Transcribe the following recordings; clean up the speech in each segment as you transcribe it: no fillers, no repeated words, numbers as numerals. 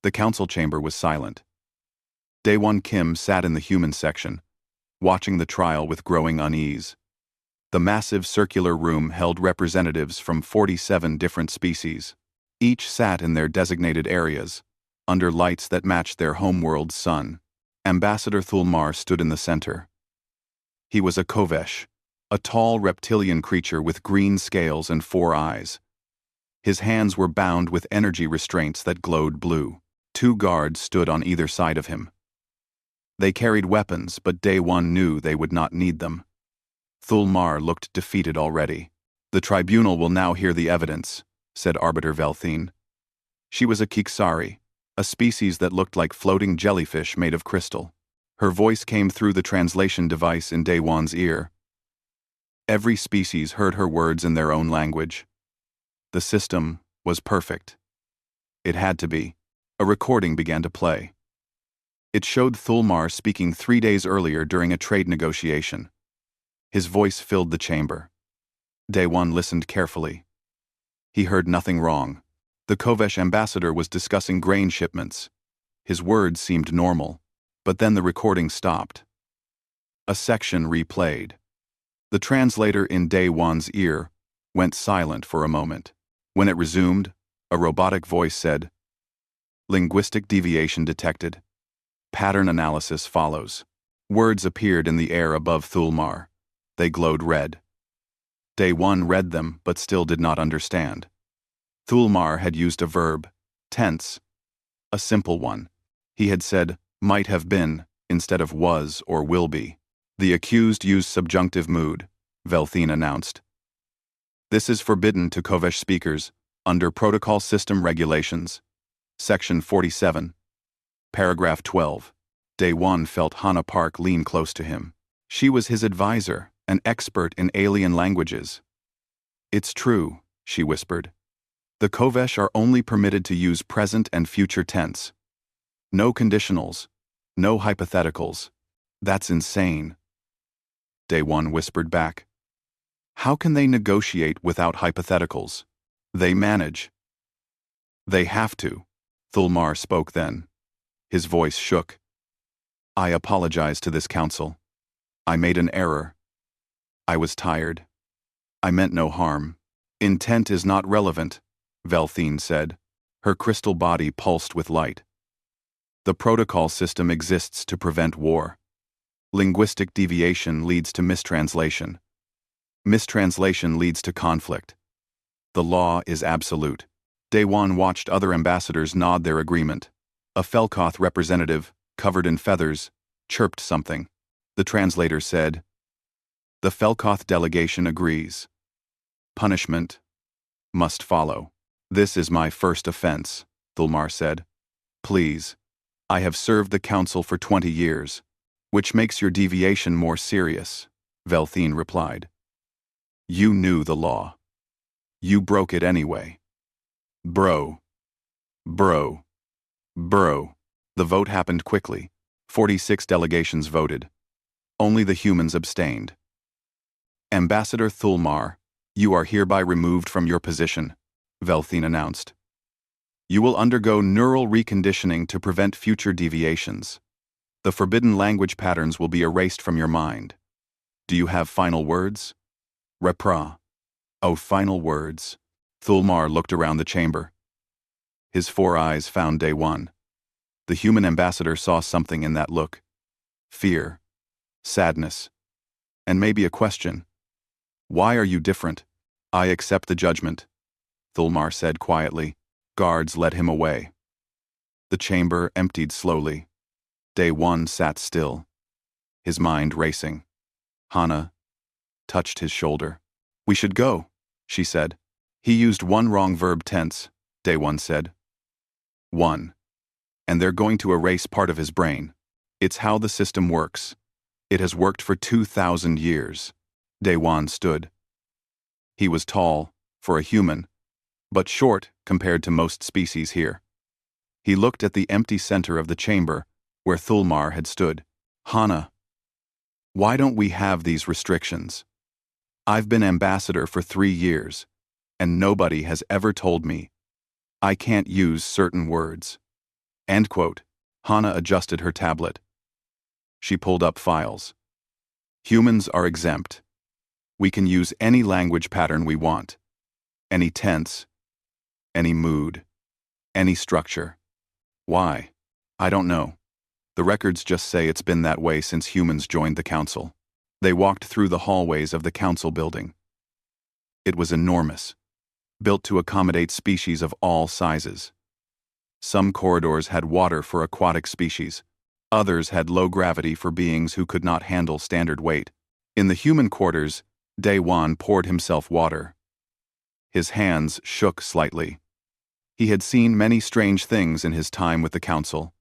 The council chamber was silent. Daewon Kim sat in the human section, watching the trial with growing unease. The massive circular room held representatives from 47 different species. Each sat in their designated areas, under lights that matched their homeworld's sun. Ambassador Thulmar stood in the center. He was a Kovesh, a tall reptilian creature with green scales and 4 eyes. His hands were bound with energy restraints that glowed blue. 2 guards stood on either side of him. They carried weapons, but Daewon knew they would not need them. Thulmar looked defeated already. "The tribunal will now hear the evidence," said Arbiter Velthine. She was a Kiksari, a species that looked like floating jellyfish made of crystal. Her voice came through the translation device in Daewon's ear. Every species heard her words in their own language. The system was perfect. It had to be. A recording began to play. It showed Thulmar speaking 3 days earlier during a trade negotiation. His voice filled the chamber. Daewon listened carefully. He heard nothing wrong. The Kovesh ambassador was discussing grain shipments. His words seemed normal, but then the recording stopped. A section replayed. The translator in Daewon's ear went silent for a moment. When it resumed, a robotic voice said, "Linguistic deviation detected. Pattern analysis follows." Words appeared in the air above Thulmar. They glowed red. Daewon read them, but still did not understand. Thulmar had used a verb, tense, a simple one. He had said, "might have been," instead of "was" or "will be." "The accused used subjunctive mood," Velthine announced. "This is forbidden to Kovesh speakers, under Protocol System Regulations. Section 47. Paragraph 12. Daewon felt Hana Park lean close to him. She was his advisor, an expert in alien languages. "It's true," she whispered. "The Kovesh are only permitted to use present and future tense. No conditionals, no hypotheticals. That's insane." Daewon whispered back. "How can they negotiate without hypotheticals? They manage." "They have to," Thulmar spoke then. His voice shook. "I apologize to this council. I made an error. I was tired. I meant no harm. Intent is not relevant," Velthine said. Her crystal body pulsed with light. "The protocol system exists to prevent war. Linguistic deviation leads to mistranslation. Mistranslation leads to conflict. The law is absolute." Daewon watched other ambassadors nod their agreement. A Felkoth representative, covered in feathers, chirped something. The translator said, "The Felkoth delegation agrees. Punishment must follow." "This is my first offense," Thulmar said. "Please. I have served the council for 20 years, which makes your deviation more serious," Velthine replied. "You knew the law. You broke it anyway. Bro. Bro. Bro." The vote happened quickly. 46 delegations voted. Only the humans abstained. "Ambassador Thulmar, you are hereby removed from your position," Velthine announced. "You will undergo neural reconditioning to prevent future deviations. The forbidden language patterns will be erased from your mind. Do you have final words?" "Repra." "Oh, final words." Thulmar looked around the chamber. His 4 eyes found Daewon. The human ambassador saw something in that look. Fear, sadness, and maybe a question. "Why are you different?" "I accept the judgment," Thulmar said quietly. Guards led him away. The chamber emptied slowly. Daewon sat still, his mind racing. Hana touched his shoulder. "We should go," she said. "He used one wrong verb tense," Daewon said. "One. And they're going to erase part of his brain. It's how the system works. It has worked for 2,000 years. Daewon stood. He was tall, for a human, but short compared to most species here. He looked at the empty center of the chamber, where Thulmar had stood. "Hana, why don't we have these restrictions? I've been ambassador for 3 years, and nobody has ever told me I can't use certain words. End quote. Hana adjusted her tablet. She pulled up files. Humans are exempt. We can use any language pattern we want. Any tense. Any mood. Any structure. Why? I don't know. The records just say it's been that way since humans joined the council. They walked through the hallways of the council building. It was enormous, built to accommodate species of all sizes. Some corridors had water for aquatic species. Others had low gravity for beings who could not handle standard weight. In the human quarters, Daewon poured himself water. His hands shook slightly. He had seen many strange things in his time with the council,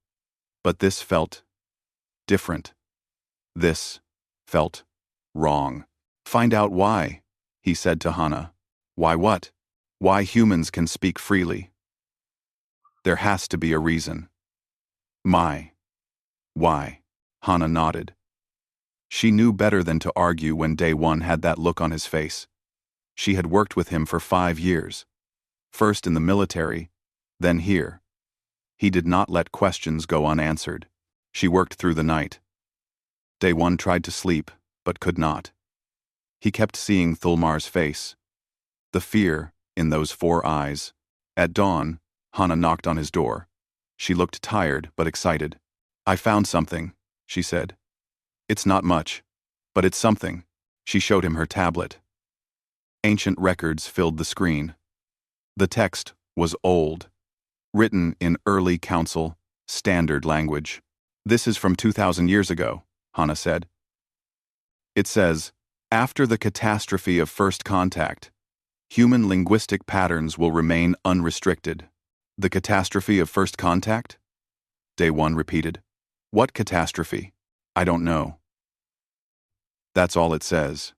but this felt different. This felt wrong. Find out why, he said to Hana. Why what? Why humans can speak freely. There has to be a reason. Why? Hana nodded. She knew better than to argue when Daewon had that look on his face. She had worked with him for 5 years. First in the military, then here. He did not let questions go unanswered. She worked through the night. Daewon tried to sleep, but could not. He kept seeing Thulmar's face. The fear in those 4 eyes. At dawn, Hana knocked on his door. She looked tired but excited. I found something, she said. It's not much, but it's something. She showed him her tablet. Ancient records filled the screen. The text was old, written in early council, standard language. This is from 2,000 years ago, Hana said. It says, after the catastrophe of first contact, human linguistic patterns will remain unrestricted. The catastrophe of first contact? Daewon repeated. What catastrophe? I don't know. That's all it says.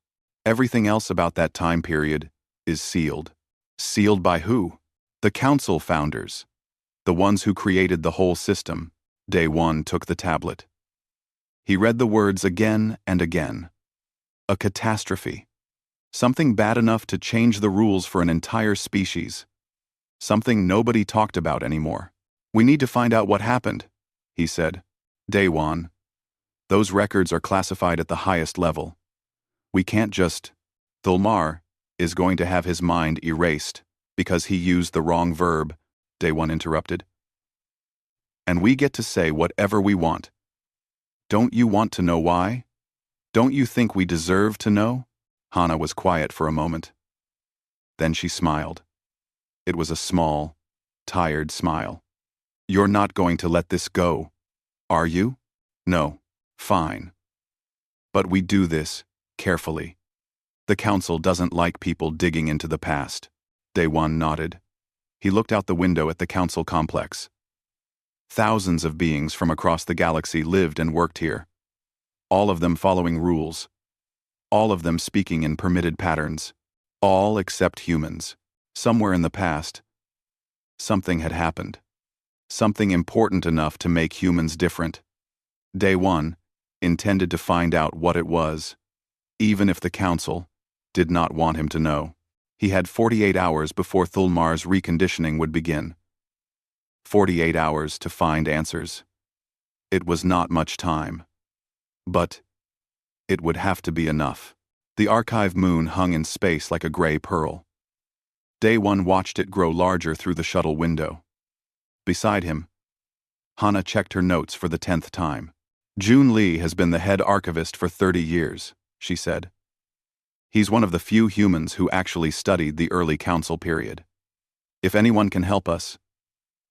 Everything else about that time period is sealed. Sealed by who? The council founders. The ones who created the whole system. Daewon took the tablet. He read the words again and again. A catastrophe. Something bad enough to change the rules for an entire species. Something nobody talked about anymore. We need to find out what happened, he said. Daewon, those records are classified at the highest level. We can't just... Thulmar is going to have his mind erased because he used the wrong verb, Daewon interrupted. And we get to say whatever we want. Don't you want to know why? Don't you think we deserve to know? Hana was quiet for a moment. Then she smiled. It was a small, tired smile. You're not going to let this go, are you? No. Fine. But we do this carefully. The council doesn't like people digging into the past. Daewon nodded. He looked out the window at the council complex. Thousands of beings from across the galaxy lived and worked here. All of them following rules. All of them speaking in permitted patterns. All except humans. Somewhere in the past, something had happened. Something important enough to make humans different. Daewon intended to find out what it was, even if the council did not want him to know. He had 48 hours before Thulmar's reconditioning would begin. 48 hours to find answers. It was not much time. But it would have to be enough. The archive moon hung in space like a gray pearl. Daewon watched it grow larger through the shuttle window. Beside him, Hana checked her notes for the 10th time. Jun Lee has been the head archivist for 30 years, she said. He's one of the few humans who actually studied the early council period. If anyone can help us,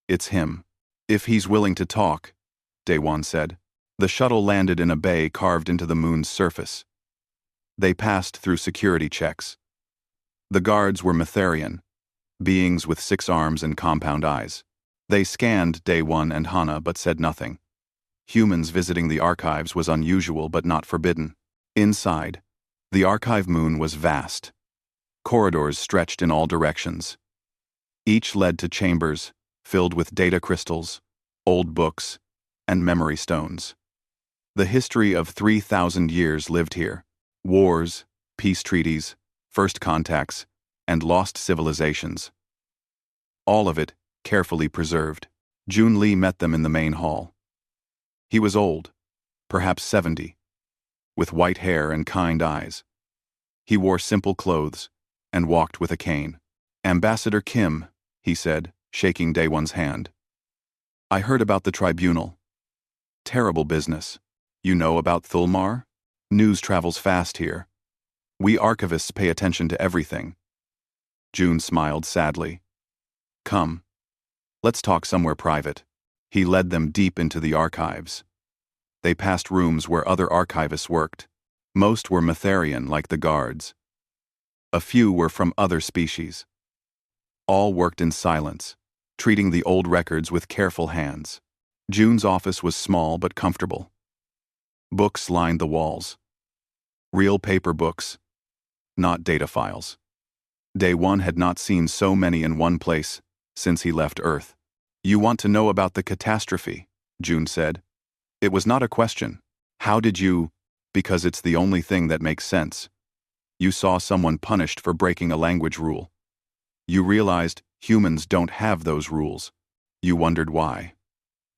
it's him. If he's willing to talk, Daewon said. The shuttle landed in a bay carved into the moon's surface. They passed through security checks. The guards were Mytharian, beings with 6 arms and compound eyes. They scanned Daewon and Hana but said nothing. Humans visiting the archives was unusual but not forbidden. Inside, the archive moon was vast. Corridors stretched in all directions. Each led to chambers filled with data crystals, old books, and memory stones. The history of 3,000 years lived here. Wars, peace treaties, first contacts, and lost civilizations. All of it carefully preserved. Jun Lee met them in the main hall. He was old, perhaps 70, with white hair and kind eyes. He wore simple clothes and walked with a cane. "Ambassador Kim," he said, shaking Daewon's hand. "I heard about the tribunal. Terrible business. You know about Thulmar? News travels fast here. We archivists pay attention to everything." June smiled sadly. "Come. Let's talk somewhere private." He led them deep into the archives. They passed rooms where other archivists worked. Most were Matharian, like the guards. A few were from other species. All worked in silence, treating the old records with careful hands. June's office was small but comfortable. Books lined the walls. Real paper books, not data files. Daewon had not seen so many in one place since he left Earth. "You want to know about the catastrophe," June said. It was not a question. "How did you?" "Because it's the only thing that makes sense. You saw someone punished for breaking a language rule. You realized humans don't have those rules. You wondered why."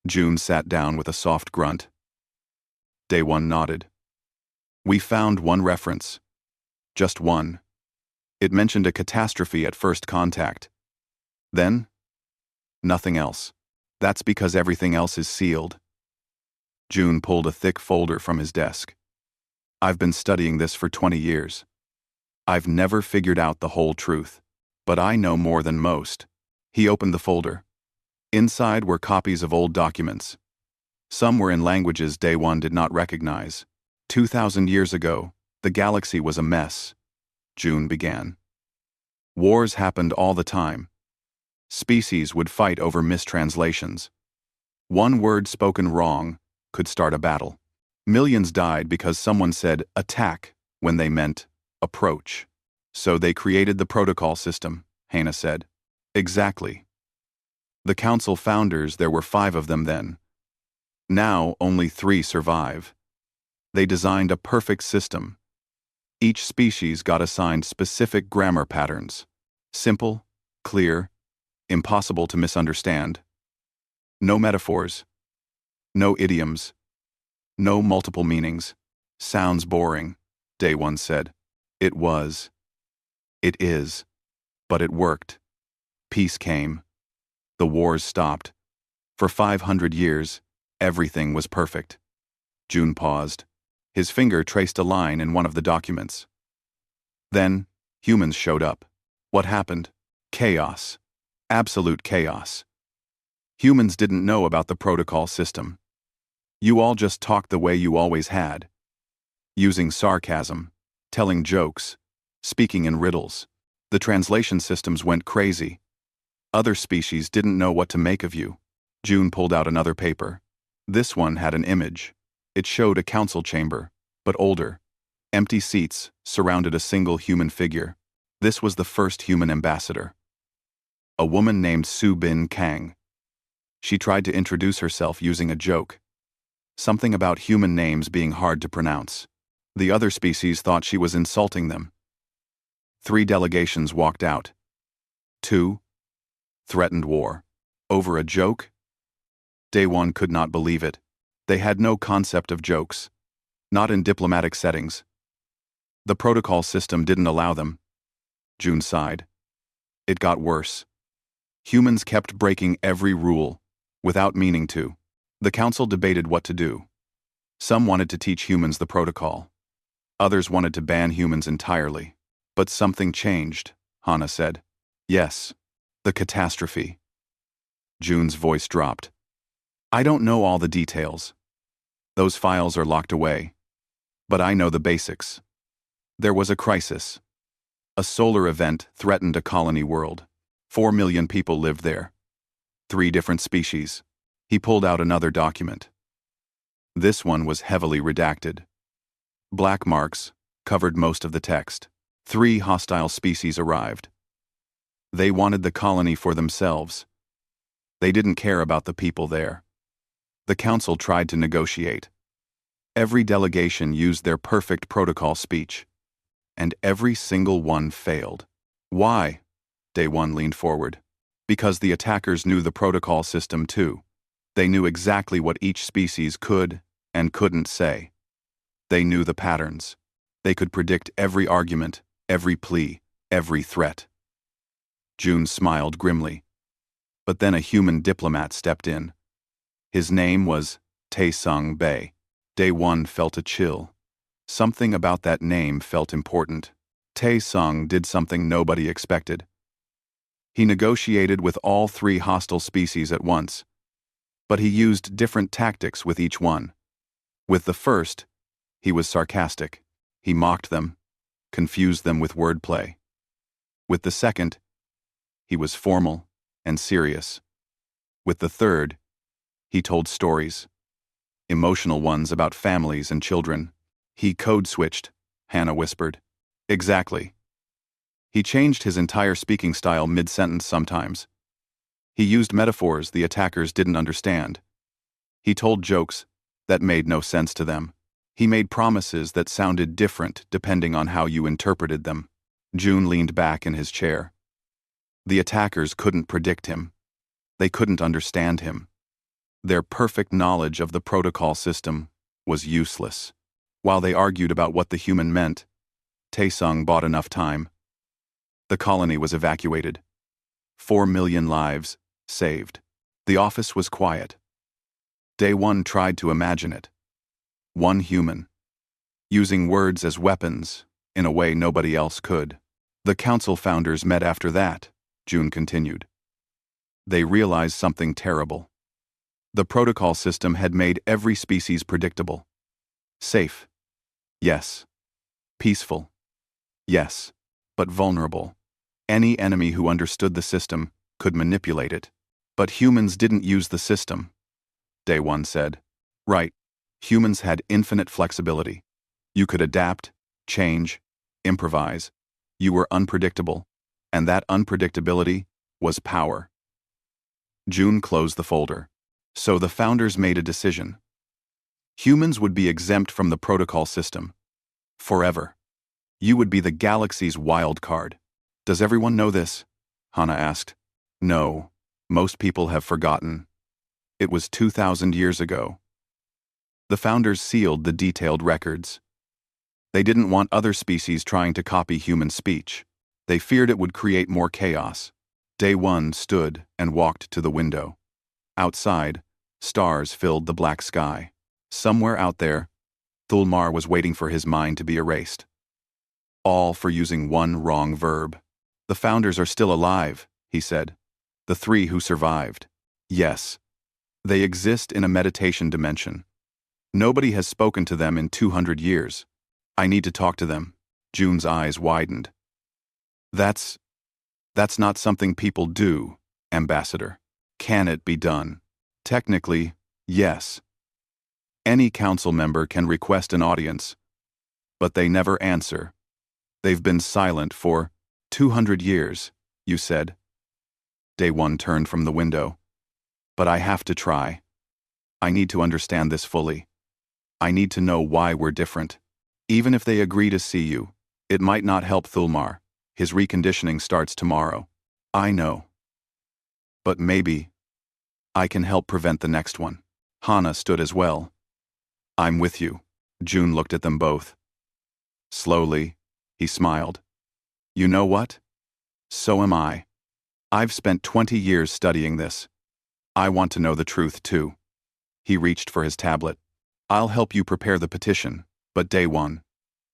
June sat down with a soft grunt. Daewon nodded. "We found one reference. Just one. It mentioned a catastrophe at first contact. Then, nothing else. That's because everything else is sealed." June pulled a thick folder from his desk. "I've been studying this for 20 years. I've never figured out the whole truth, but I know more than most." He opened the folder. Inside were copies of old documents. Some were in languages Daewon did not recognize. 2,000 years ago, the galaxy was a mess. June began. Wars happened all the time. Species would fight over mistranslations. One word spoken wrong could start a battle. Millions died because someone said attack when they meant approach. "So they created the protocol system," Hana said. "Exactly. The council founders, there were 5 of them then. Now only 3 survive. They designed a perfect system. Each species got assigned specific grammar patterns. Simple, clear, impossible to misunderstand. No metaphors. No idioms. No multiple meanings. Sounds boring," Daewon said. "It was. It is. But it worked. Peace came. The wars stopped. For 500 years, everything was perfect." June paused. His finger traced a line in one of the documents. "Then, humans showed up. What happened? Chaos. Absolute chaos. Humans didn't know about the protocol system. You all just talked the way you always had. Using sarcasm, telling jokes, speaking in riddles. The translation systems went crazy. Other species didn't know what to make of you." June pulled out another paper. This one had an image. It showed a council chamber, but older. Empty seats surrounded a single human figure. This was the first human ambassador. A woman named Su Bin Kang. She tried to introduce herself using a joke. Something about human names being hard to pronounce. The other species thought she was insulting them. 3 delegations walked out. 2 threatened war. Over a joke? Daewon could not believe it. They had no concept of jokes. Not in diplomatic settings. The protocol system didn't allow them. June sighed. It got worse. Humans kept breaking every rule, without meaning to. The council debated what to do. Some wanted to teach humans the protocol. Others wanted to ban humans entirely. But something changed, Hana said. Yes, the catastrophe. June's voice dropped. I don't know all the details. Those files are locked away. But I know the basics. There was a crisis. A solar event threatened a colony world. 4 million people lived there. 3 different species. He pulled out another document. This one was heavily redacted. Black marks covered most of the text. 3 hostile species arrived. They wanted the colony for themselves. They didn't care about the people there. The council tried to negotiate. Every delegation used their perfect protocol speech. And every single one failed. Why? Daewon leaned forward. Because the attackers knew the protocol system too. They knew exactly what each species could and couldn't say. They knew the patterns. They could predict every argument, every plea, every threat. June smiled grimly. But then a human diplomat stepped in. His name was Tae-sung Bae. Day one felt a chill. Something about that name felt important. Tae-sung did something nobody expected. He negotiated with all three hostile species at once, but he used different tactics with each one. With the first, he was sarcastic. He mocked them, confused them with wordplay. With the second, he was formal and serious. With the third, he told stories, emotional ones about families and children. He code-switched, Hannah whispered. Exactly. He changed his entire speaking style mid-sentence sometimes. He used metaphors the attackers didn't understand. He told jokes that made no sense to them. He made promises that sounded different depending on how you interpreted them. June leaned back in his chair. The attackers couldn't predict him. They couldn't understand him. Their perfect knowledge of the protocol system was useless. While they argued about what the human meant, Tae-sung bought enough time. The colony was evacuated. 4 million lives saved. The office was quiet. Day one tried to imagine it. One human, using words as weapons in a way nobody else could. The council founders met after that, June continued. They realized something terrible. The protocol system had made every species predictable. Safe. Yes. Peaceful. Yes. But vulnerable. Any enemy who understood the system could manipulate it. But humans didn't use the system. Day one said. Right. Humans had infinite flexibility. You could adapt, change, improvise. You were unpredictable. And that unpredictability was power. June closed the folder. So the founders made a decision. Humans would be exempt from the protocol system. Forever. You would be the galaxy's wild card. Does everyone know this? Hannah asked. No. Most people have forgotten. It was 2,000 years ago. The founders sealed the detailed records. They didn't want other species trying to copy human speech. They feared it would create more chaos. Day one stood and walked to the window. Outside, stars filled the black sky. Somewhere out there, Thulmar was waiting for his mind to be erased. All for using one wrong verb. The founders are still alive, he said. The three who survived. Yes. They exist in a meditation dimension. Nobody has spoken to them in 200 years. I need to talk to them. June's eyes widened. That's not something people do, Ambassador. Can it be done? Technically, yes. Any council member can request an audience, but they never answer. They've been silent for 200 years, you said. Day one turned from the window. But I have to try. I need to understand this fully. I need to know why we're different. Even if they agree to see you, it might not help Thulmar. His reconditioning starts tomorrow. I know. But maybe I can help prevent the next one. Hannah stood as well. I'm with you. June looked at them both. Slowly, he smiled. You know what? So am I. I've spent 20 years studying this. I want to know the truth too. He reached for his tablet. I'll help you prepare the petition, but day one.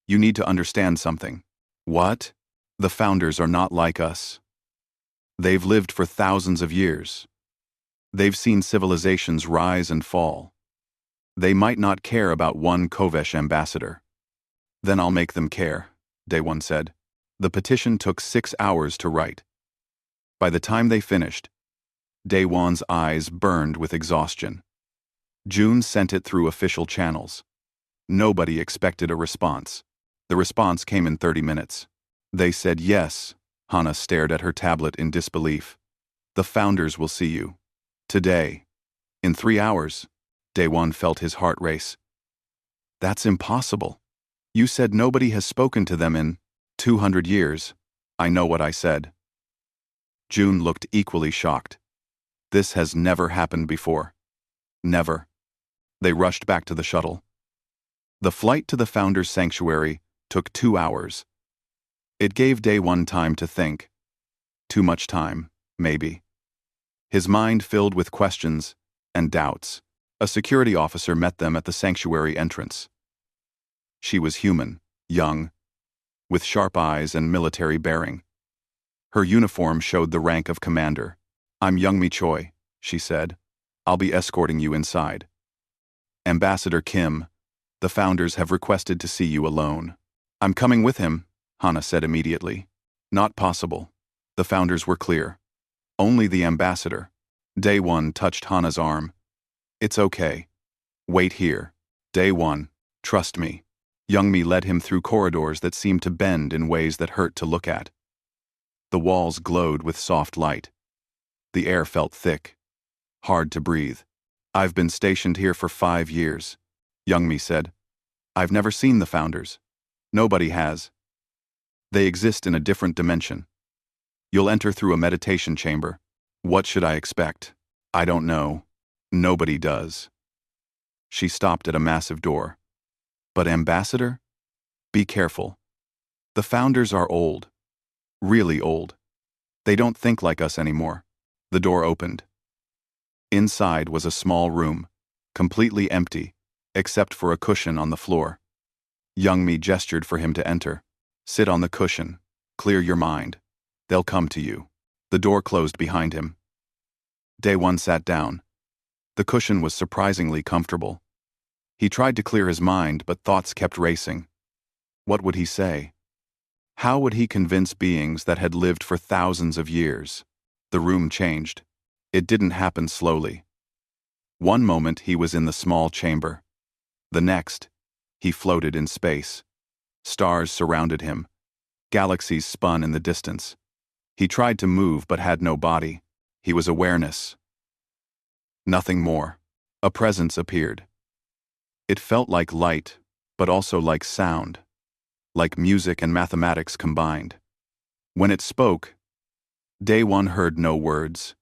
You need to understand something. What? The founders are not like us. They've lived for thousands of years. They've seen civilizations rise and fall. They might not care about one Kovesh ambassador. Then I'll make them care, Day One said. The petition took 6 hours to write. By the time they finished, Day One's eyes burned with exhaustion. June sent it through official channels. Nobody expected a response. The response came in 30 minutes. They said yes. Hannah stared at her tablet in disbelief. The founders will see you. Today. In 3 hours. Day One felt his heart race. That's impossible. You said nobody has spoken to them in 200 years. I know what I said. June looked equally shocked. This has never happened before. Never. They rushed back to the shuttle. The flight to the Founder's Sanctuary took 2 hours. It gave Day One time to think. Too much time, maybe. His mind filled with questions and doubts. A security officer met them at the sanctuary entrance. She was human, young, with sharp eyes and military bearing. Her uniform showed the rank of commander. "I'm Youngmi Choi," she said. "I'll be escorting you inside." "Ambassador Kim, the Founders have requested to see you alone." "I'm coming with him," Hana said immediately. "Not possible." The Founders were clear. "Only the ambassador." Day One touched Hana's arm. "It's okay. Wait here." Day One, "Trust me." Youngmi led him through corridors that seemed to bend in ways that hurt to look at. The walls glowed with soft light. The air felt thick, hard to breathe. "I've been stationed here for 5 years," Youngmi said. "I've never seen the Founders. Nobody has. They exist in a different dimension. You'll enter through a meditation chamber. What should I expect? I don't know. Nobody does." She stopped at a massive door. "But Ambassador? Be careful. The Founders are old. Really old. They don't think like us anymore." The door opened. Inside was a small room, completely empty, except for a cushion on the floor. Youngmi gestured for him to enter. "Sit on the cushion. Clear your mind. They'll come to you." The door closed behind him. Day One sat down. The cushion was surprisingly comfortable. He tried to clear his mind, but thoughts kept racing. What would he say? How would he convince beings that had lived for thousands of years? The room changed. It didn't happen slowly. One moment he was in the small chamber. The next, he floated in space. Stars surrounded him. Galaxies spun in the distance. He tried to move but had no body. He was awareness. Nothing more. A presence appeared. It felt like light, but also like sound. Like music and mathematics combined. When it spoke, Day One heard no words.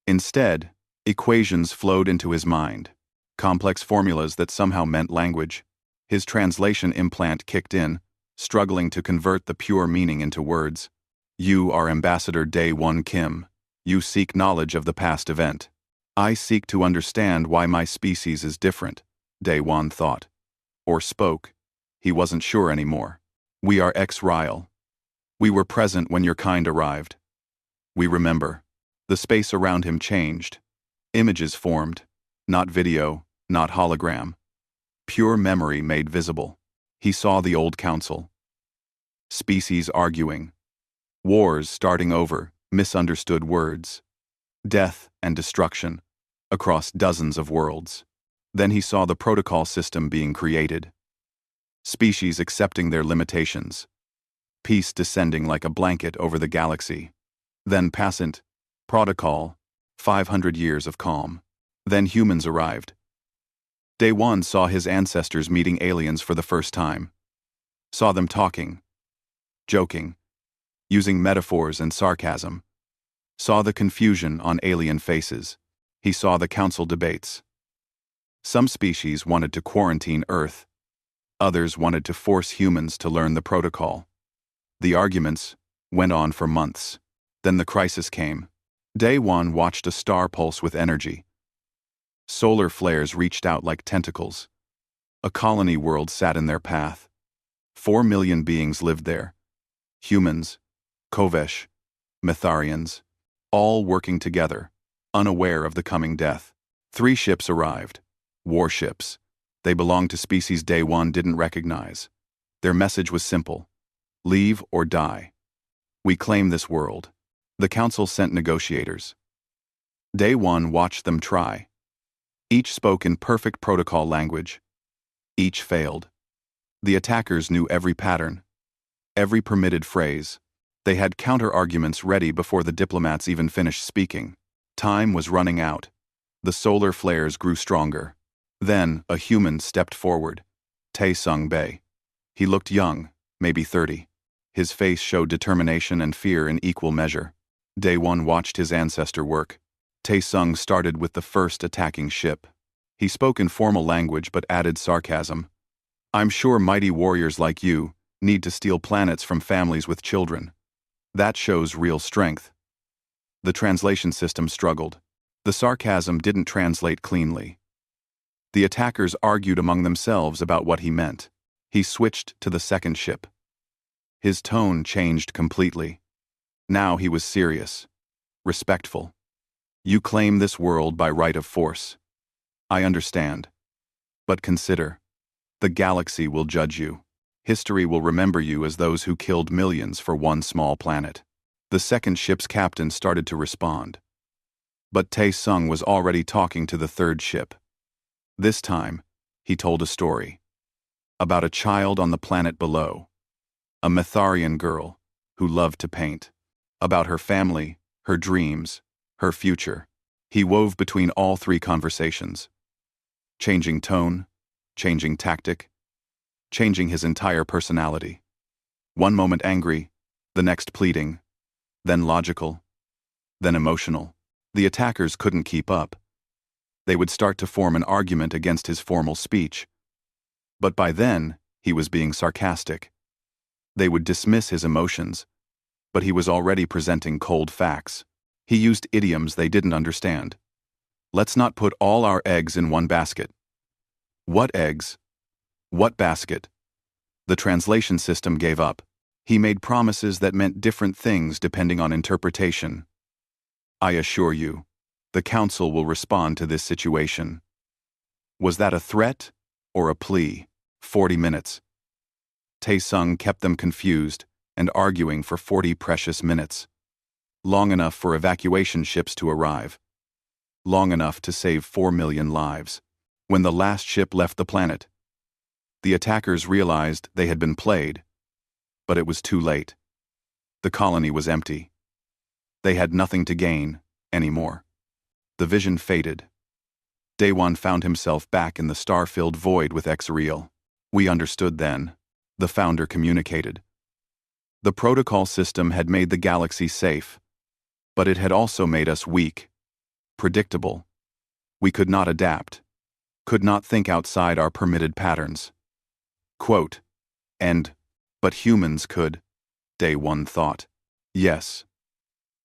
Instead, equations flowed into his mind. Complex formulas that somehow meant language. His translation implant kicked in, struggling to convert the pure meaning into words. "You are Ambassador Day One Kim. You seek knowledge of the past event. I seek to understand why my species is different," Day One thought. Or spoke. He wasn't sure anymore. "We are ex-Ryle. We were present when your kind arrived. We remember." The space around him changed. Images formed. Not video, not hologram. Pure memory made visible. He saw the old council. Species arguing. Wars starting over, misunderstood words. Death and destruction, across dozens of worlds. Then he saw the protocol system being created. Species accepting their limitations. Peace descending like a blanket over the galaxy. Then passant, protocol, 500 years of calm. Then humans arrived. Day One saw his ancestors meeting aliens for the first time. Saw them talking, joking, using metaphors and sarcasm. Saw the confusion on alien faces. He saw the council debates. Some species wanted to quarantine Earth. Others wanted to force humans to learn the protocol. The arguments went on for months. Then the crisis came. Day One watched a star pulse with energy. Solar flares reached out like tentacles. A colony world sat in their path. 4 million beings lived there. Humans, Kovesh, Mytharians, all working together, unaware of the coming death. 3 ships arrived. Warships. They belonged to species Day One didn't recognize. Their message was simple. Leave or die. We claim this world. The council sent negotiators. Day One watched them try. Each spoke in perfect protocol language. Each failed. The attackers knew every pattern, every permitted phrase. They had counter-arguments ready before the diplomats even finished speaking. Time was running out. The solar flares grew stronger. Then, a human stepped forward. Tae-sung Bae. He looked young, maybe 30. His face showed determination and fear in equal measure. Day One watched his ancestor work. Tae-sung started with the first attacking ship. He spoke in formal language but added sarcasm. I'm sure mighty warriors like you need to steal planets from families with children. That shows real strength. The translation system struggled. The sarcasm didn't translate cleanly. The attackers argued among themselves about what he meant. He switched to the second ship. His tone changed completely. Now he was serious, respectful. You claim this world by right of force. I understand. But consider, the galaxy will judge you. History will remember you as those who killed millions for one small planet. The second ship's captain started to respond. But Tae-sung was already talking to the third ship. This time, he told a story. About a child on the planet below. A Mytharian girl who loved to paint. About her family, her dreams, her future. He wove between all three conversations. Changing tone, changing tactic, changing his entire personality. One moment angry, the next pleading, then logical, then emotional. The attackers couldn't keep up. They would start to form an argument against his formal speech. But by then, he was being sarcastic. They would dismiss his emotions, but he was already presenting cold facts. He used idioms they didn't understand. Let's not put all our eggs in one basket. What eggs? What basket? The translation system gave up. He made promises that meant different things depending on interpretation. I assure you, the council will respond to this situation. Was that a threat or a plea? 40 minutes. Tae-sung kept them confused and arguing for 40 precious minutes. Long enough for evacuation ships to arrive. Long enough to save 4 million lives. When the last ship left the planet, the attackers realized they had been played, but it was too late. The colony was empty. They had nothing to gain anymore. The vision faded. Daewon found himself back in the star-filled void with X-Real. We understood then. The founder communicated. The protocol system had made the galaxy safe, but it had also made us weak, predictable. We could not adapt, could not think outside our permitted patterns. Quote, but humans could, Day One thought. Yes.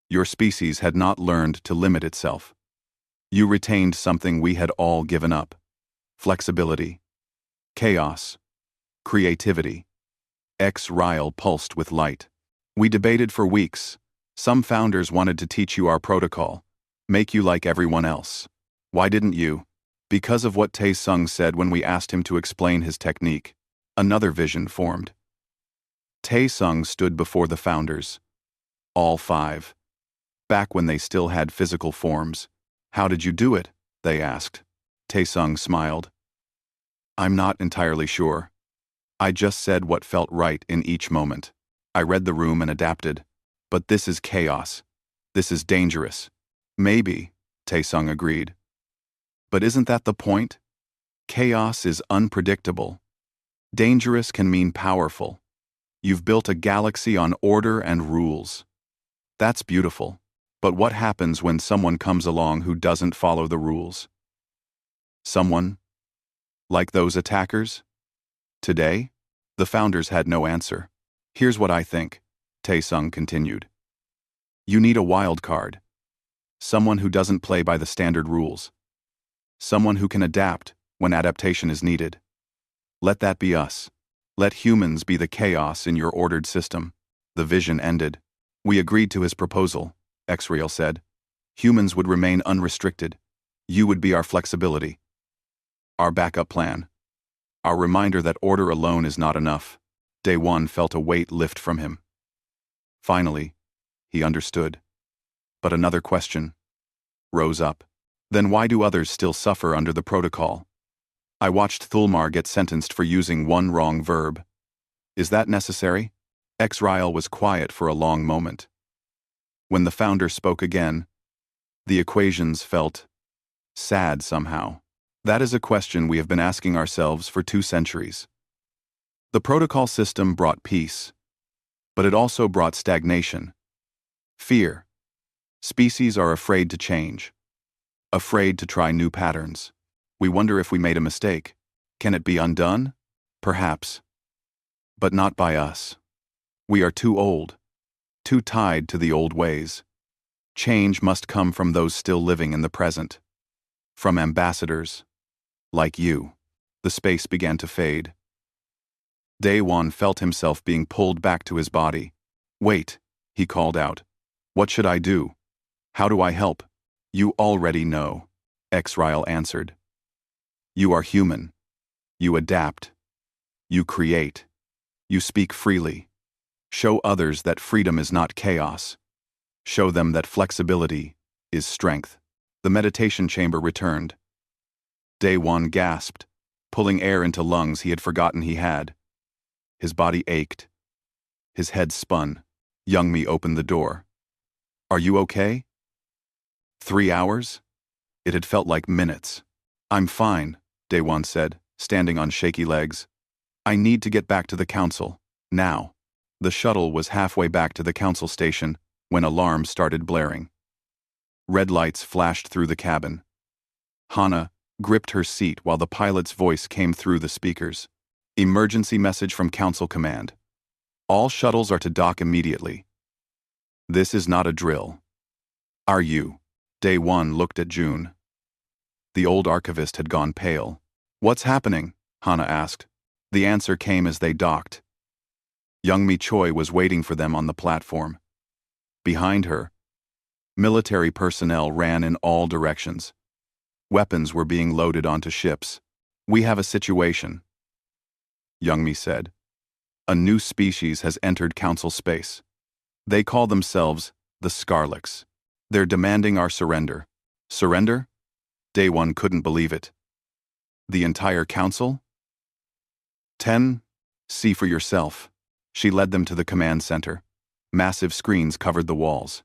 Your species had not learned to limit itself. You retained something we had all given up. Flexibility. Chaos. Creativity. X-Real pulsed with light. We debated for weeks. Some founders wanted to teach you our protocol, make you like everyone else. Why didn't you? Because of what Tae-sung said when we asked him to explain his technique. Another vision formed. Tae-sung stood before the founders. All 5. Back when they still had physical forms. How did you do it? They asked. Tae-sung smiled. I'm not entirely sure. I just said what felt right in each moment. I read the room and adapted. But this is chaos. This is dangerous. Maybe, Tae-sung agreed. But isn't that the point? Chaos is unpredictable. Dangerous can mean powerful. You've built a galaxy on order and rules. That's beautiful. But what happens when someone comes along who doesn't follow the rules? Someone? Like those attackers? Today? The founders had no answer. Here's what I think, Tae-sung continued. You need a wild card. Someone who doesn't play by the standard rules. Someone who can adapt when adaptation is needed. Let that be us. Let humans be the chaos in your ordered system. The vision ended. We agreed to his proposal, X-Real said. Humans would remain unrestricted. You would be our flexibility. Our backup plan. Our reminder that order alone is not enough. Day One felt a weight lift from him. Finally, he understood. But another question rose up. Then why do others still suffer under the protocol? I watched Thulmar get sentenced for using one wrong verb. Is that necessary? X-Real was quiet for a long moment. When the founder spoke again, the equations felt sad somehow. That is a question we have been asking ourselves for 2 centuries. The protocol system brought peace, but it also brought stagnation, fear, Species are afraid to change, afraid to try new patterns. We wonder if we made a mistake. Can it be undone? Perhaps. But not by us. We are too old, too tied to the old ways. Change must come from those still living in the present. From ambassadors, like you. The space began to fade. Daewon felt himself being pulled back to his body. Wait, he called out. What should I do? How do I help? You already know, Xriel answered. You are human. You adapt. You create. You speak freely. Show others that freedom is not chaos. Show them that flexibility is strength. The meditation chamber returned. Daewon gasped, pulling air into lungs he had forgotten he had. His body ached. His head spun. Youngmi opened the door. Are you okay? 3 hours? It had felt like minutes. I'm fine, Daewon said, standing on shaky legs. I need to get back to the council, now. The shuttle was halfway back to the council station when alarms started blaring. Red lights flashed through the cabin. Hana gripped her seat while the pilot's voice came through the speakers. Emergency message from Council Command. All shuttles are to dock immediately. This is not a drill. Are you? Daewon looked at June. The old archivist had gone pale. What's happening? Hana asked. The answer came as they docked. Youngmi Choi was waiting for them on the platform. Behind her, military personnel ran in all directions. Weapons were being loaded onto ships. We have a situation, Youngmi said. A new species has entered council space. They call themselves the Scarlix. They're demanding our surrender. Surrender? Daewon couldn't believe it. The entire council? 10. See for yourself. She led them to the command center. Massive screens covered the walls.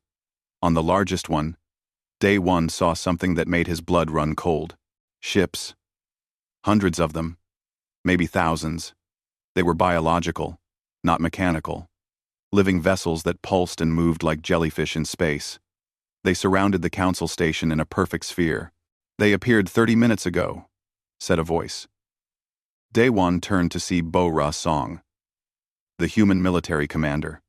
On the largest one, Daewon saw something that made his blood run cold. Ships. Hundreds of them. Maybe thousands. They were biological, not mechanical. Living vessels that pulsed and moved like jellyfish in space. They surrounded the council station in a perfect sphere. They appeared 30 minutes ago, said a voice. Daewon turned to see Bo-Ra Song, the human military commander.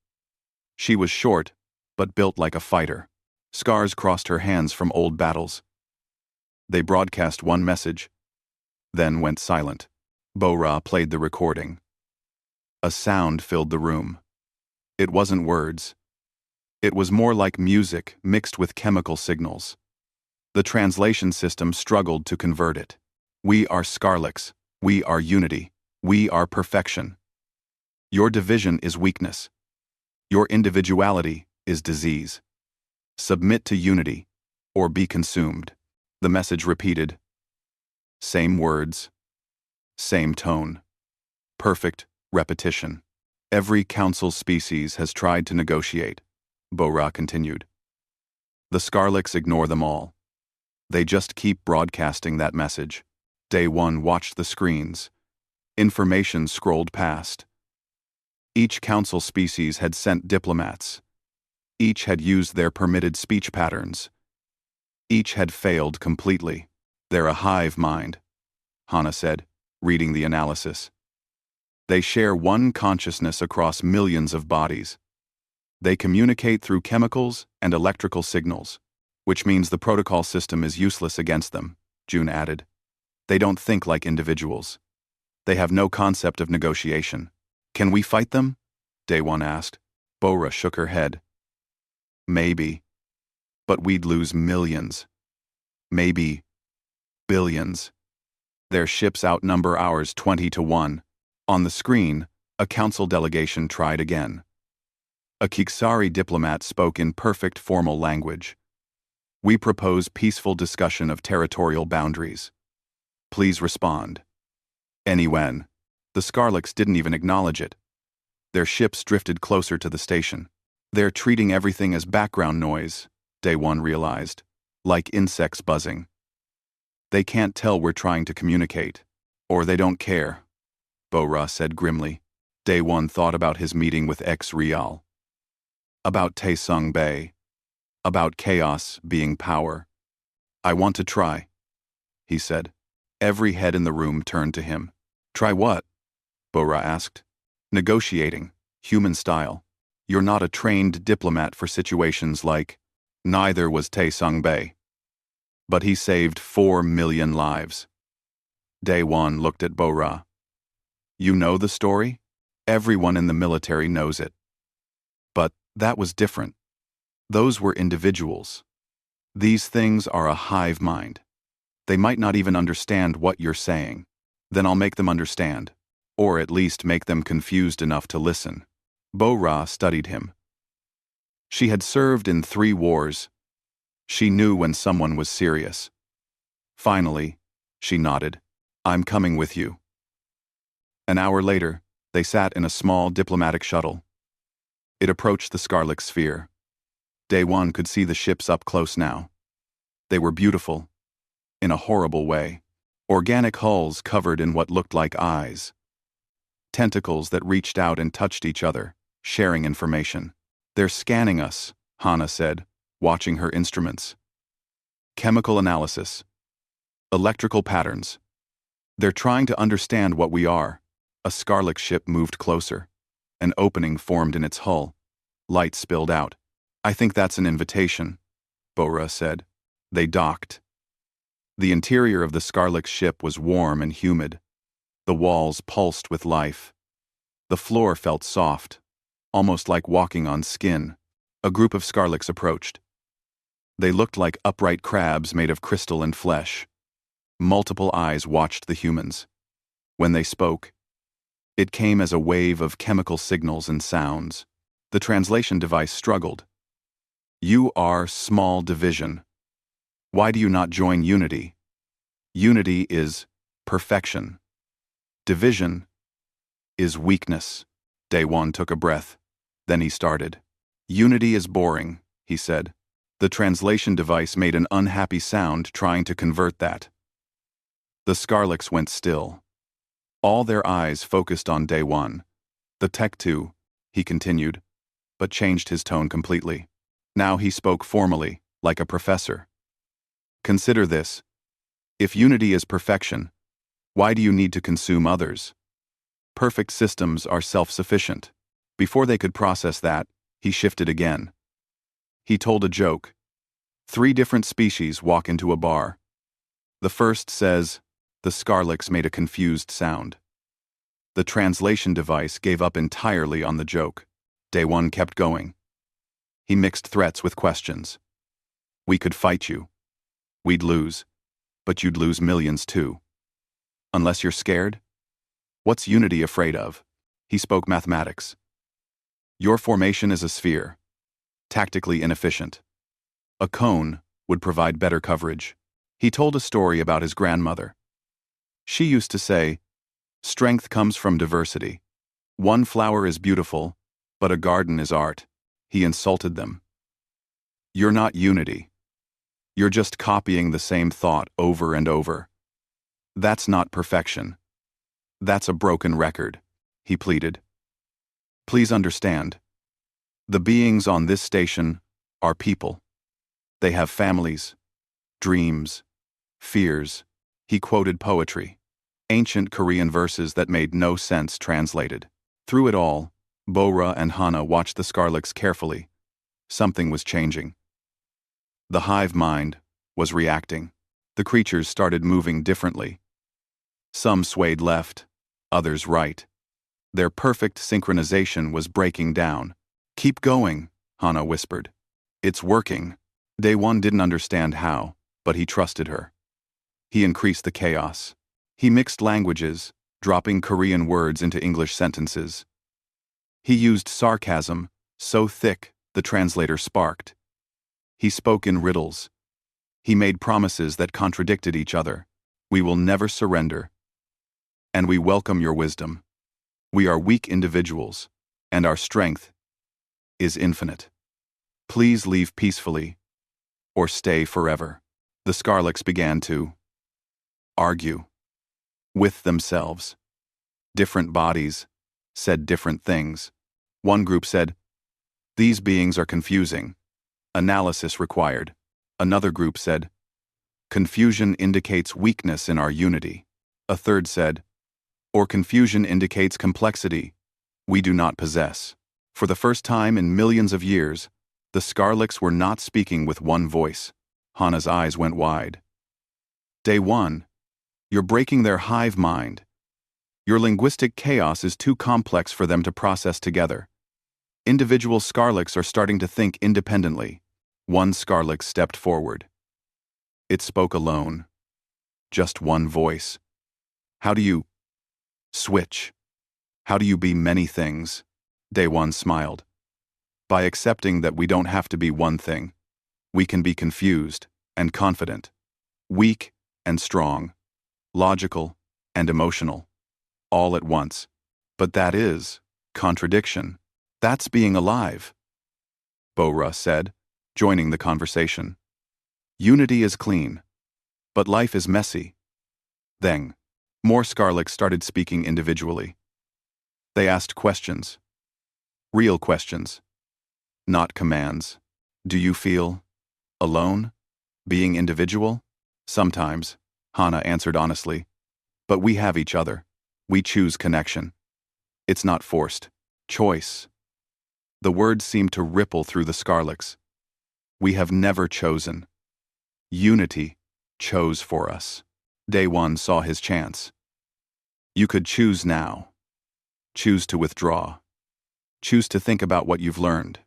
She was short, but built like a fighter. Scars crossed her hands from old battles. They broadcast one message, then went silent. Bo-Ra played the recording. A sound filled the room. It wasn't words. It was more like music mixed with chemical signals. The translation system struggled to convert it. We are Scarlix. We are unity. We are perfection. Your division is weakness. Your individuality is disease. Submit to unity, or be consumed. The message repeated. Same words. Same tone. Perfect repetition. Every council species has tried to negotiate, Bo-Ra continued. The Scarlix ignore them all. They just keep broadcasting that message. Daewon watched the screens. Information scrolled past. Each council species had sent diplomats. Each had used their permitted speech patterns. Each had failed completely. They're a hive mind, Hana said, reading the analysis. They share one consciousness across millions of bodies. They communicate through chemicals and electrical signals, which means the protocol system is useless against them, June added. They don't think like individuals. They have no concept of negotiation. Can we fight them? Daewon asked. Bo-Ra shook her head. Maybe. But we'd lose millions. Maybe billions. Their ships outnumber ours 20-1. On the screen, a council delegation tried again. A Kiksari diplomat spoke in perfect formal language. We propose peaceful discussion of territorial boundaries. Please respond. Anywhen. The Scarlix didn't even acknowledge it. Their ships drifted closer to the station. They're treating everything as background noise, Daewon realized, like insects buzzing. They can't tell we're trying to communicate. Or they don't care, Bo-Ra said grimly. Daewon thought about his meeting with Xriel. About Taesung Bay. about chaos being power. I want to try, he said. Every head in the room turned to him. Try what? Bora asked. Negotiating, human style. You're not a trained diplomat for situations like. Neither was Tae Sung Bae. But he saved 4 million lives. Daewon looked at Bora. You know the story? Everyone in the military knows it. But that was different. Those were individuals. These things are a hive mind. They might not even understand what you're saying. Then I'll make them understand. Or at least make them confused enough to listen. Bora studied him. She had served in 3 wars. She knew when someone was serious. Finally, she nodded. I'm coming with you. An hour later, they sat in a small diplomatic shuttle. It approached the Scarlic sphere. Daewon could see the ships up close now. They were beautiful, in a horrible way. Organic hulls covered in what looked like eyes. Tentacles that reached out and touched each other, sharing information. They're scanning us, Hana said, watching her instruments. Chemical analysis. Electrical patterns. They're trying to understand what we are. A Scarlic ship moved closer. An opening formed in its hull. Light spilled out. I think that's an invitation, Bora said. They docked. The interior of the Scarlic ship was warm and humid. The walls pulsed with life. The floor felt soft, almost like walking on skin. A group of Scarlics approached. They looked like upright crabs made of crystal and flesh. Multiple eyes watched the humans. When they spoke, it came as a wave of chemical signals and sounds. The translation device struggled. You are small division. Why do you not join unity? Unity is perfection. Division is weakness. Daewon took a breath. Then he started. Unity is boring, he said. The translation device made an unhappy sound trying to convert that. The Scarlics went still. All their eyes focused on Daewon. The tech too, he continued, but changed his tone completely. Now he spoke formally, like a professor. Consider this. If unity is perfection, why do you need to consume others? Perfect systems are self-sufficient. Before they could process that, he shifted again. He told a joke. 3 different species walk into a bar. The first says, the Scarlics made a confused sound. The translation device gave up entirely on the joke. Daewon kept going. He mixed threats with questions. We could fight you. We'd lose. But you'd lose millions too. Unless you're scared? What's unity afraid of? He spoke mathematics. Your formation is a sphere. Tactically inefficient. A cone would provide better coverage. He told a story about his grandmother. She used to say, strength comes from diversity. One flower is beautiful, but a garden is art. He insulted them. You're not unity. You're just copying the same thought over and over. That's not perfection. That's a broken record, he pleaded. Please understand. The beings on this station are people. They have families, dreams, fears. He quoted poetry, ancient Korean verses that made no sense translated. Through it all, Bora and Hana watched the Scarlics carefully. Something was changing. The hive mind was reacting. The creatures started moving differently. Some swayed left, others right. Their perfect synchronization was breaking down. Keep going, Hana whispered. It's working. Daewon didn't understand how, but he trusted her. He increased the chaos. He mixed languages, dropping Korean words into English sentences. He used sarcasm, so thick the translator sparked. He spoke in riddles. He made promises that contradicted each other. We will never surrender. And we welcome your wisdom. We are weak individuals, and our strength is infinite. Please leave peacefully, or stay forever. The Scarlics began to argue with themselves. Different bodies said different things. One group said, these beings are confusing. Analysis required. Another group said, confusion indicates weakness in our unity. A third said, or confusion indicates complexity we do not possess. For the first time in millions of years, the Scarlets were not speaking with one voice. Hana's eyes went wide. Day 1. You're breaking their hive mind. Your linguistic chaos is too complex for them to process together. Individual Scarlets are starting to think independently. One Scarlet stepped forward. It spoke alone. Just one voice. How do you switch? How do you be many things? Day 1 smiled. By accepting that we don't have to be one thing. We can be confused and confident, weak and strong, logical and emotional, all at once. But that is contradiction. That's being alive, Bora said, joining the conversation. Unity is clean, but life is messy. Then, more Scarlets started speaking individually. They asked questions. Real questions. Not commands. Do you feel alone? Being individual? Sometimes, Hana answered honestly. But we have each other. We choose connection. It's not forced. Choice. The words seemed to ripple through the Scarlets. We have never chosen. Unity chose for us. Day 1 saw his chance. You could choose now. Choose to withdraw. Choose to think about what you've learned.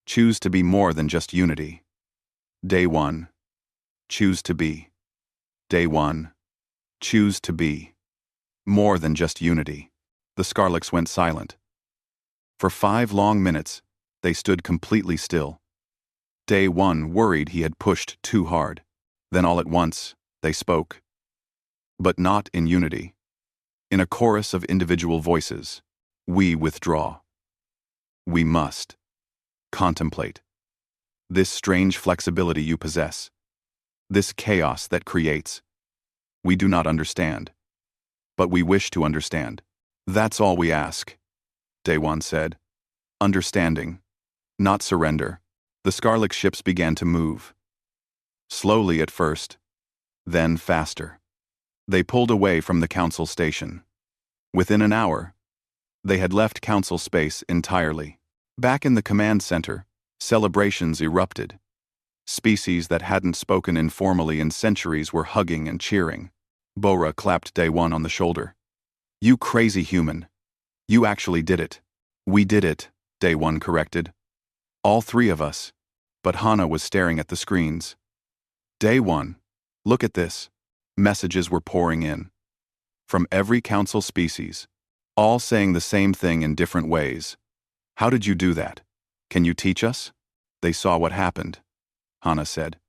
Choose to be more than just unity. Day 1. Choose to be. Day 1. Choose to be. More than just unity. The Scarlets went silent. For 5 long minutes, they stood completely still. Day 1 worried he had pushed too hard. Then all at once, they spoke. But not in unity. In a chorus of individual voices, we withdraw. We must contemplate this strange flexibility you possess, this chaos that creates. We do not understand, but we wish to understand. That's all we ask, Day 1 said. Understanding, not surrender. The Scarlet ships began to move. Slowly at first, then faster. They pulled away from the Council station. Within an hour, they had left Council space entirely. Back in the command center, celebrations erupted. Species that hadn't spoken informally in centuries were hugging and cheering. Bora clapped Day 1 on the shoulder. You crazy human. You actually did it. We did it, Day 1 corrected. All 3 of us. But Hana was staring at the screens. Day 1. Look at this. Messages were pouring in. From every Council species. All saying the same thing in different ways. How did you do that? Can you teach us? They saw what happened, Hana said.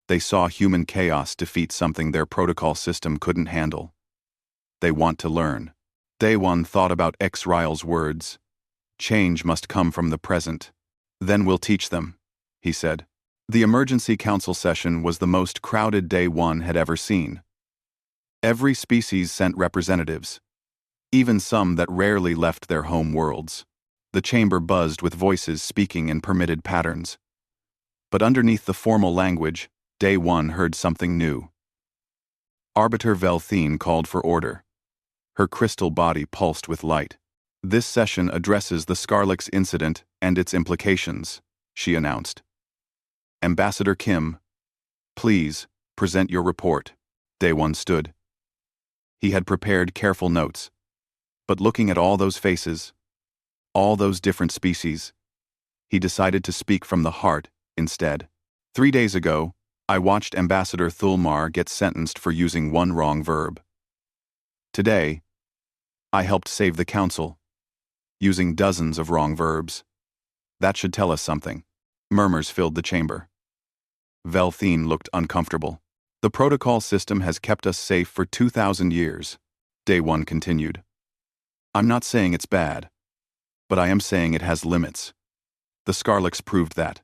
They saw human chaos defeat something their protocol system couldn't handle. They want to learn. Day 1 thought about X-Ryle's words. Change must come from the present. Then we'll teach them, he said. The emergency council session was the most crowded Day 1 had ever seen. Every species sent representatives, even some that rarely left their home worlds. The chamber buzzed with voices speaking in permitted patterns. But underneath the formal language, Day 1 heard something new. Arbiter Velthine called for order. Her crystal body pulsed with light. This session addresses the Scarlets incident and its implications, she announced. Ambassador Kim, please, present your report. Day 1 stood. He had prepared careful notes. But looking at all those faces, all those different species, he decided to speak from the heart instead. 3 days ago, I watched Ambassador Thulmar get sentenced for using one wrong verb. Today, I helped save the Council, using dozens of wrong verbs. That should tell us something. Murmurs filled the chamber. Velthine looked uncomfortable. The protocol system has kept us safe for 2,000 years, Day 1 continued. I'm not saying it's bad, but I am saying it has limits. The Scarlets proved that.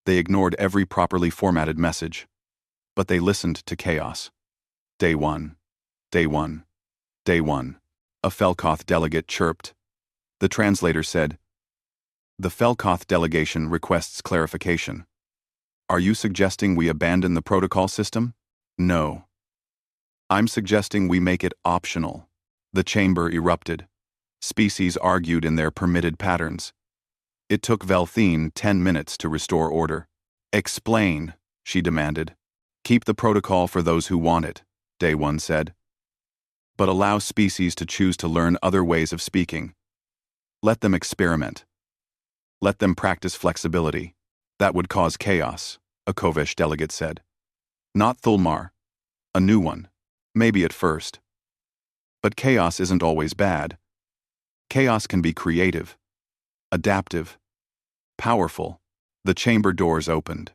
They ignored every properly formatted message, but they listened to chaos. Day 1. Day 1. Day 1. A Felkoth delegate chirped. The translator said, The Felkoth delegation requests clarification. Are you suggesting we abandon the protocol system? No. I'm suggesting we make it optional. The chamber erupted. Species argued in their permitted patterns. It took Velthine 10 minutes to restore order. Explain, she demanded. Keep the protocol for those who want it, Day One said. But allow species to choose to learn other ways of speaking. Let them experiment. Let them practice flexibility. That would cause chaos, a Kovesh delegate said. Not Thulmar. A new one. Maybe at first. But chaos isn't always bad. Chaos can be creative, adaptive, powerful. The chamber doors opened.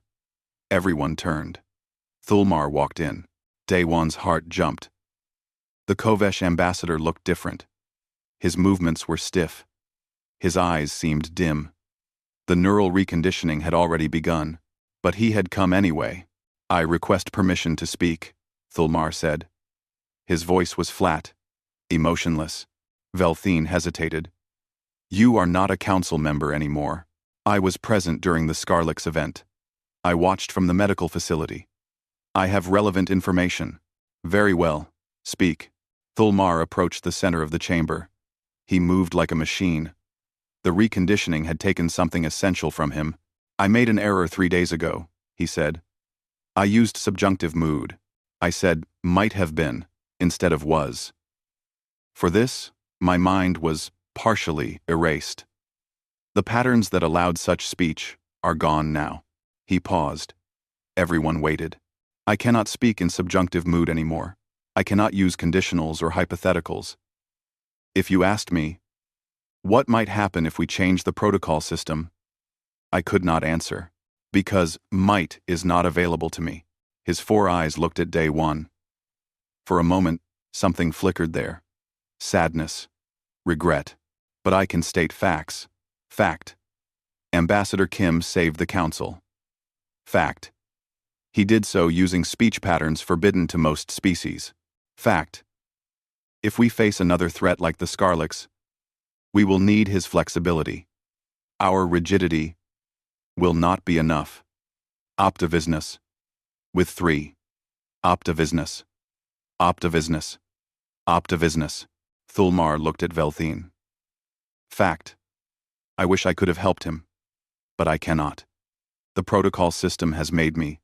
Everyone turned. Thulmar walked in. Day One's heart jumped. The Kovesh ambassador looked different. His movements were stiff. His eyes seemed dim. The neural reconditioning had already begun, but he had come anyway. I request permission to speak, Thulmar said. His voice was flat, emotionless. Velthine hesitated. You are not a council member anymore. I was present during the Scarlix event. I watched from the medical facility. I have relevant information. Very well. Speak. Thulmar approached the center of the chamber. He moved like a machine. The reconditioning had taken something essential from him. I made an error 3 days ago, he said. I used subjunctive mood. I said, might have been, instead of was. For this, my mind was partially erased. The patterns that allowed such speech are gone now. He paused. Everyone waited. I cannot speak in subjunctive mood anymore. I cannot use conditionals or hypotheticals. If you asked me, what might happen if we change the protocol system? I could not answer, because might is not available to me. His 4 eyes looked at Day One. For a moment, something flickered there. Sadness, regret. But I can state facts. Fact. Ambassador Kim saved the council. Fact. He did so using speech patterns forbidden to most species. Fact. If we face another threat like the Scarlix, we will need his flexibility. Our rigidity will not be enough. Optivisness. With 3. Optivisness. Optivisness. Optivisness. Thulmar looked at Velthine. Fact. I wish I could have helped him, but I cannot. The protocol system has made me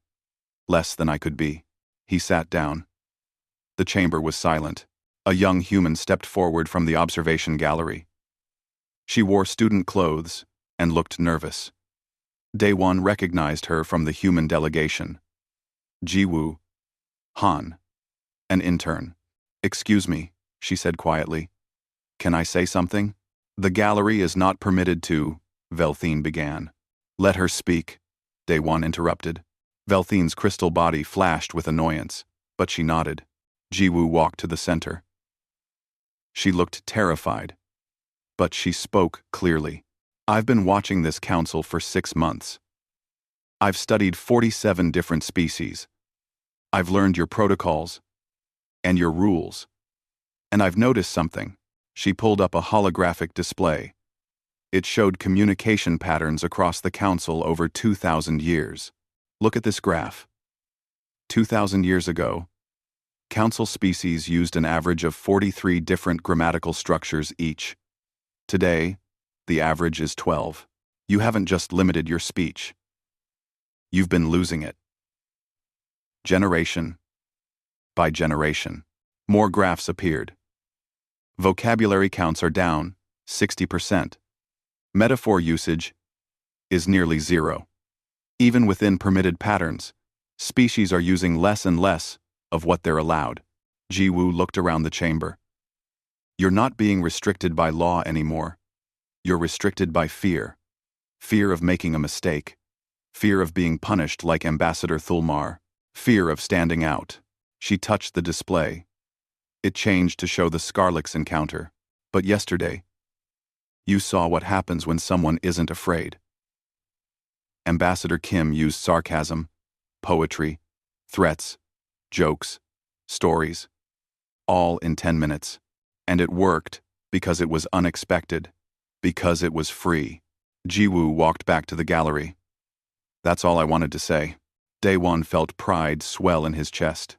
less than I could be. He sat down. The chamber was silent. A young human stepped forward from the observation gallery. She wore student clothes and looked nervous. Day One recognized her from the human delegation. Jiwoo. Han. An intern. Excuse me, she said quietly. Can I say something? The gallery is not permitted to, Velthine began. Let her speak, Day One interrupted. Velthine's crystal body flashed with annoyance, but she nodded. Jiwoo walked to the center. She looked terrified, but she spoke clearly. I've been watching this council for 6 months. I've studied 47 different species. I've learned your protocols and your rules. And I've noticed something. She pulled up a holographic display. It showed communication patterns across the council over 2,000 years. Look at this graph. 2,000 years ago, council species used an average of 43 different grammatical structures each. Today, the average is 12. You haven't just limited your speech. You've been losing it. Generation by generation. More graphs appeared. Vocabulary counts are down 60%. Metaphor usage is nearly 0. Even within permitted patterns, species are using less and less of what they're allowed. Jiwoo looked around the chamber. You're not being restricted by law anymore. You're restricted by fear. Fear of making a mistake. Fear of being punished like Ambassador Thulmar. Fear of standing out. She touched the display. It changed to show the Scarlix encounter. But yesterday, you saw what happens when someone isn't afraid. Ambassador Kim used sarcasm, poetry, threats, jokes, stories, all in 10 minutes. And it worked because it was unexpected, because it was free. Jiwoo walked back to the gallery. That's all I wanted to say. Daewon felt pride swell in his chest.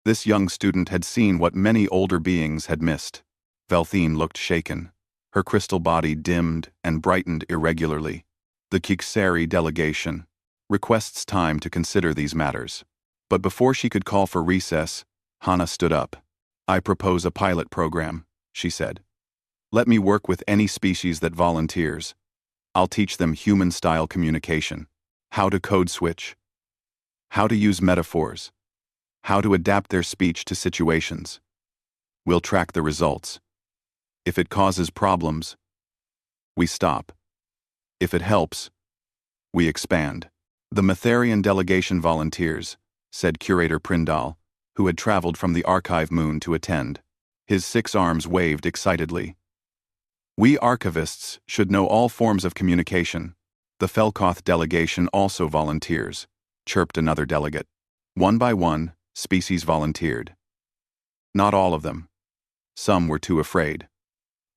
This young student had seen what many older beings had missed. Velthine looked shaken. Her crystal body dimmed and brightened irregularly. The Kiksari delegation requests time to consider these matters. But before she could call for recess, Hana stood up. I propose a pilot program, she said. Let me work with any species that volunteers. I'll teach them human-style communication, how to code switch, how to use metaphors, how to adapt their speech to situations. We'll track the results. If it causes problems, we stop. If it helps, we expand. The Matharian delegation volunteers, said Curator Prindal, who had traveled from the archive moon to attend. His 6 arms waved excitedly. We archivists should know all forms of communication. The Felkoth delegation also volunteers, chirped another delegate. One by one, species volunteered. Not all of them. Some were too afraid.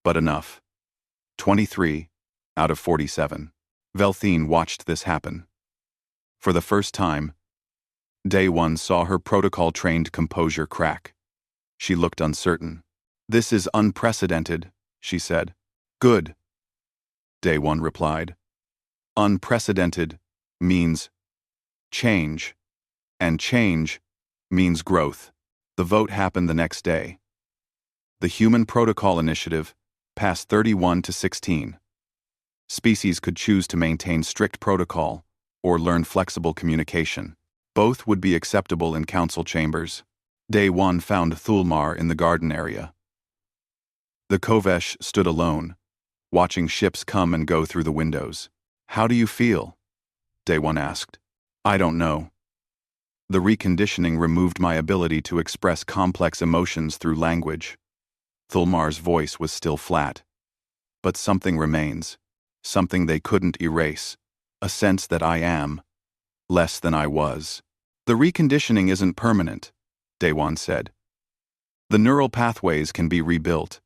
But enough. 23 out of 47. Velthine watched this happen. For the first time, Daewon saw her protocol-trained composure crack. She looked uncertain. This is unprecedented, she said. Good, Daewon replied. Unprecedented means change, and change means growth. The vote happened the next day. The Human Protocol Initiative passed 31 to 16. Species could choose to maintain strict protocol or learn flexible communication. Both would be acceptable in council chambers. Daewon found Thulmar in the garden area. The Kovesh stood alone, watching ships come and go through the windows. How do you feel? Daewon asked. I don't know. The reconditioning removed my ability to express complex emotions through language. Thulmar's voice was still flat. But something remains, something they couldn't erase, a sense that I am less than I was. The reconditioning isn't permanent, Daewon said. The neural pathways can be rebuilt.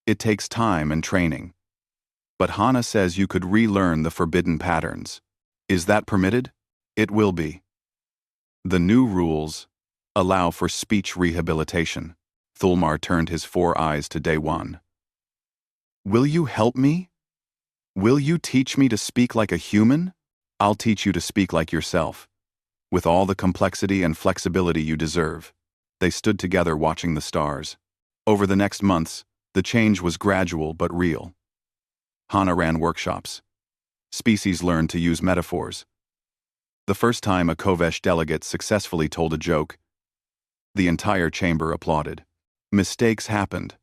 It takes time and training. But Hana says you could relearn the forbidden patterns. Is that permitted? It will be. The new rules allow for speech rehabilitation. Thulmar turned his 4 eyes to Daewon. Will you help me? Will you teach me to speak like a human? I'll teach you to speak like yourself, with all the complexity and flexibility you deserve. They stood together watching the stars. Over the next months, the change was gradual but real. Hana ran workshops. Species learned to use metaphors. The first time a Kovesh delegate successfully told a joke, the entire chamber applauded. Mistakes happened.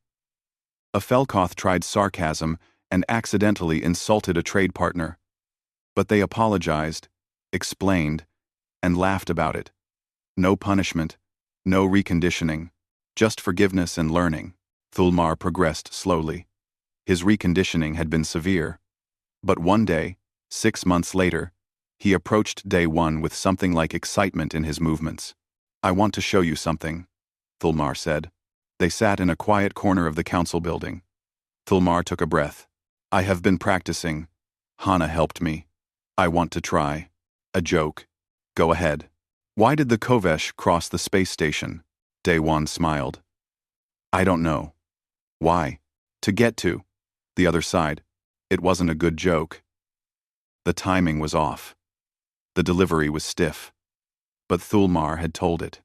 A Felkoth tried sarcasm and accidentally insulted a trade partner. But they apologized, explained, and laughed about it. No punishment, no reconditioning, just forgiveness and learning. Thulmar progressed slowly. His reconditioning had been severe. But one day, 6 months later, he approached Daewon with something like excitement in his movements. I want to show you something, Thulmar said. They sat in a quiet corner of the council building. Thulmar took a breath. I have been practicing. Hana helped me. I want to try. A joke. Go ahead. Why did the Kovesh cross the space station? Daewon smiled. I don't know. Why? To get to the other side. It wasn't a good joke. The timing was off. The delivery was stiff. But Thulmar had told it.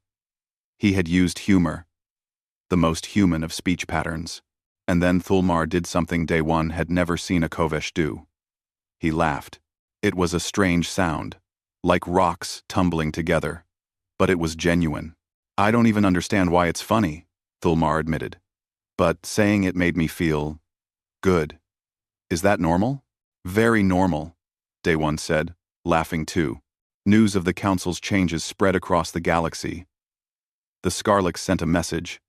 He had used humor, the most human of speech patterns. And then Thulmar did something Daewon had never seen a Kovesh do. He laughed. It was a strange sound, like rocks tumbling together. But it was genuine. I don't even understand why it's funny, Thulmar admitted. But saying it made me feel good. Is that normal? Very normal, Daewon said, laughing too. News of the council's changes spread across the galaxy. The Scarlix sent a message.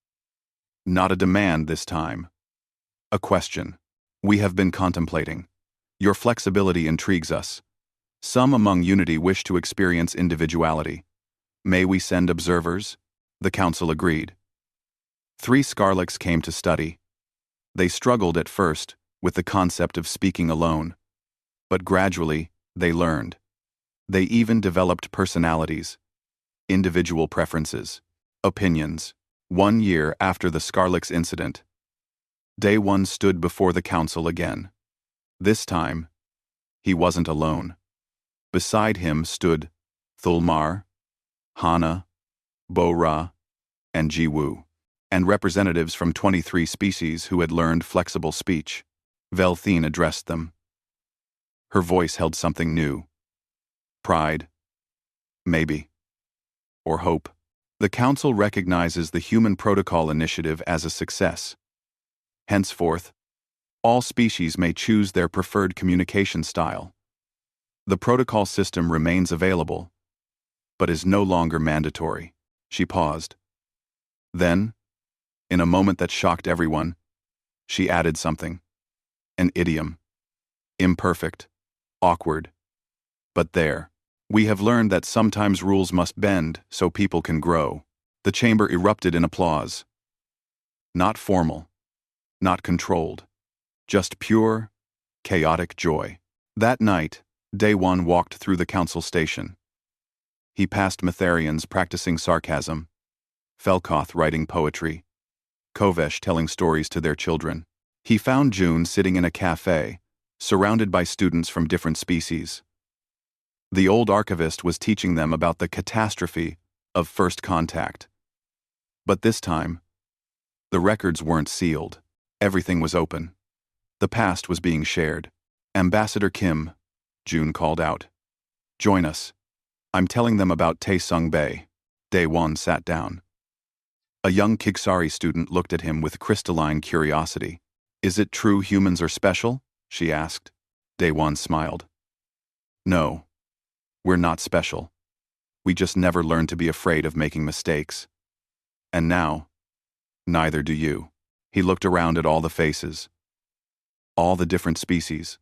Not a demand this time. A question. We have been contemplating. Your flexibility intrigues us. Some among Unity wish to experience individuality. May we send observers? The council agreed. 3 Scarlix came to study. They struggled at first with the concept of speaking alone, But gradually, they learned. They even developed personalities, individual preferences, opinions. 1 year after the Scarlix incident, Day One stood before the council again. This time, he wasn't alone. Beside him stood Thulmar, Hana, Bo-Ra, and Ji-Woo, and representatives from 23 species who had learned flexible speech. Velthine addressed them. Her voice held something new. Pride. Maybe. Or hope. The Council recognizes the Human Protocol Initiative as a success. Henceforth, all species may choose their preferred communication style. The protocol system remains available, but is no longer mandatory. She paused. Then, in a moment that shocked everyone, she added something. An idiom. Imperfect. Awkward. But there. We have learned that sometimes rules must bend so people can grow. The chamber erupted in applause. Not formal. Not controlled. Just pure, chaotic joy. That night, Day One walked through the council station. He passed Metharians practicing sarcasm, Felkoth writing poetry, Kovesh telling stories to their children. He found June sitting in a cafe, surrounded by students from different species. The old archivist was teaching them about the catastrophe of first contact. But this time, the records weren't sealed. Everything was open. The past was being shared. Ambassador Kim, June called out. Join us. I'm telling them about Taesung Bay. Day One sat down. A young Kiksari student looked at him with crystalline curiosity. Is it true humans are special? She asked. Day One smiled. No. We're not special. We just never learned to be afraid of making mistakes. And now, neither do you. He looked around at all the faces. All the different species.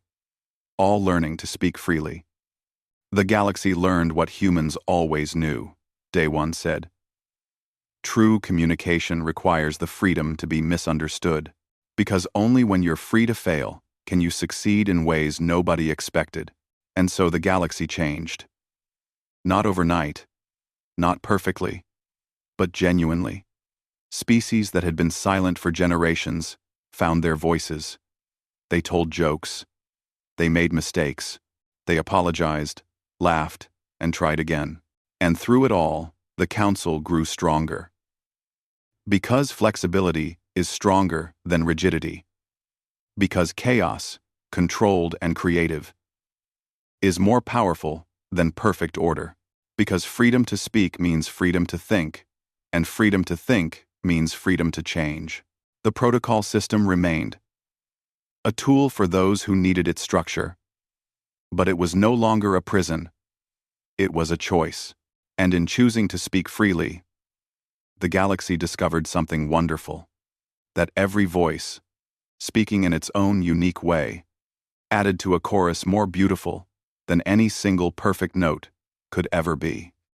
All learning to speak freely. The galaxy learned what humans always knew, Day One said. True communication requires the freedom to be misunderstood, because only when you're free to fail can you succeed in ways nobody expected. And so the galaxy changed. Not overnight, not perfectly, but genuinely. Species that had been silent for generations found their voices. They told jokes. They made mistakes. They apologized, laughed, and tried again. And through it all, the council grew stronger. Because flexibility is stronger than rigidity. Because chaos, controlled and creative, is more powerful than perfect order. Because freedom to speak means freedom to think, and freedom to think means freedom to change. The protocol system remained. A tool for those who needed its structure. But it was no longer a prison. It was a choice. And in choosing to speak freely, the galaxy discovered something wonderful. That every voice, speaking in its own unique way, added to a chorus more beautiful than any single perfect note could ever be.